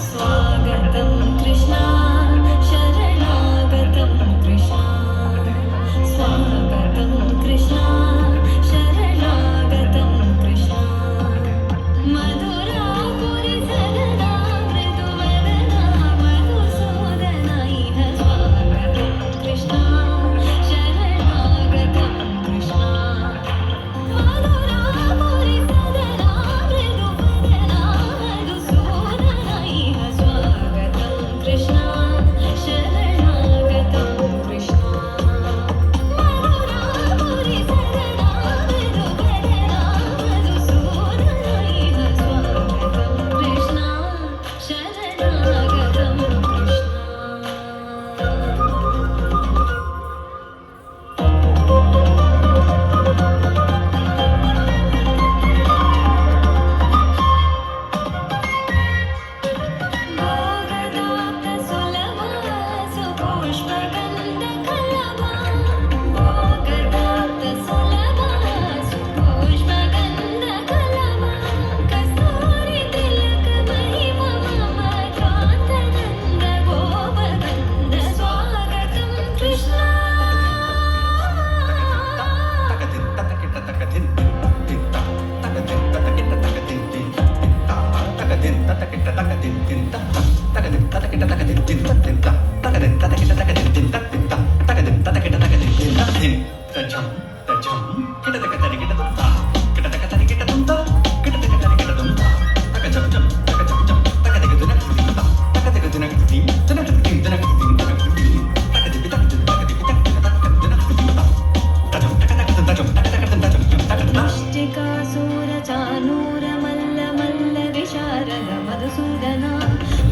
स्वागतं कृष्णा शरणागतं कृष्णा स्वागतं कृष्णा शरणागतं कृष्णा मधुरापुरि सदना मृदुवदना मधुसूदना इह स्वागतं कृष्णा शरणागतं कृष्णा मधुरापुरि सदना मृदुवदना मधुसूदना इह स्वागतं कृष्णा शरणागतं कृष्णा मधुरापुरि सदना मृदुवदना मधुसूदना इह स्वागतं कृष्णा शरणागतं भोगदातसुलभा सुपुष्पगन्धकलभा भोगदातसुलभा सुपुष्पगन्धकलभा कस्तूरितिलकमहिमा मम कान्तनन्द गोपगन्ध स्वागतं कृष्णा मुष्टिकासुरचानूरमल्ल विशारद मधुसूदना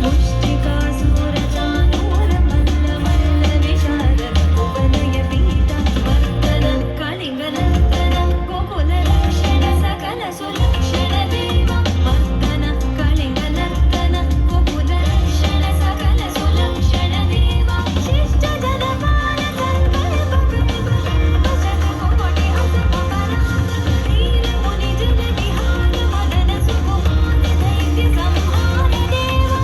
मुष्टिकासुरचानूरमल्ल विशारद कुवलय पीठ वर्तन कलिङ्गनर्तन गोकुलरक्षण सकल सुलक्षण देव वर्तन कलिङ्गनर्तन गोकुलरक्षण सकल सुलक्षण देव शिष्ट जनपाल सर्वभक्ति शतकोटि असपराध वीर मुनि जन विहार मदन सुकुमार दैत्य संहार देवा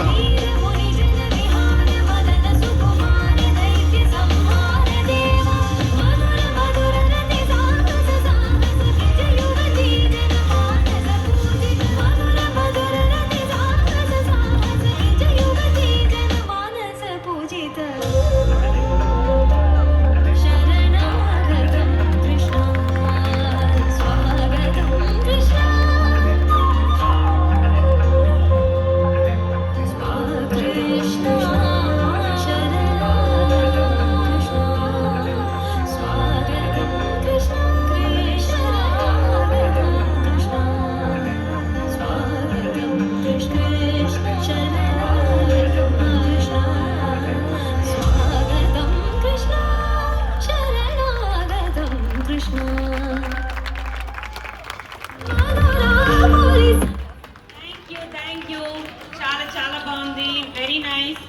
वीर मुनि जन विहार मदन सुकुमार दैत्य संहार देवा मधुर मधुर रति साहस साहस निज युवती जन मानस पूजित मधुर मधुर रति साहस साहस निज युवती जन मानस पूजित शरणागतं कृष्णा स्वागतं कृष्णा कृष्णा शरणागतं कृष्णा स्वागतं कृष्णा शरणागतं कृष्णा स्वागतं कृष्ण शरणागतं कृष्णा स्वागतं कृष्णा शरणागतं कृष्णा థ్యాంక్ యూ చాలా చాలా బాగుంది వెరీ నైస్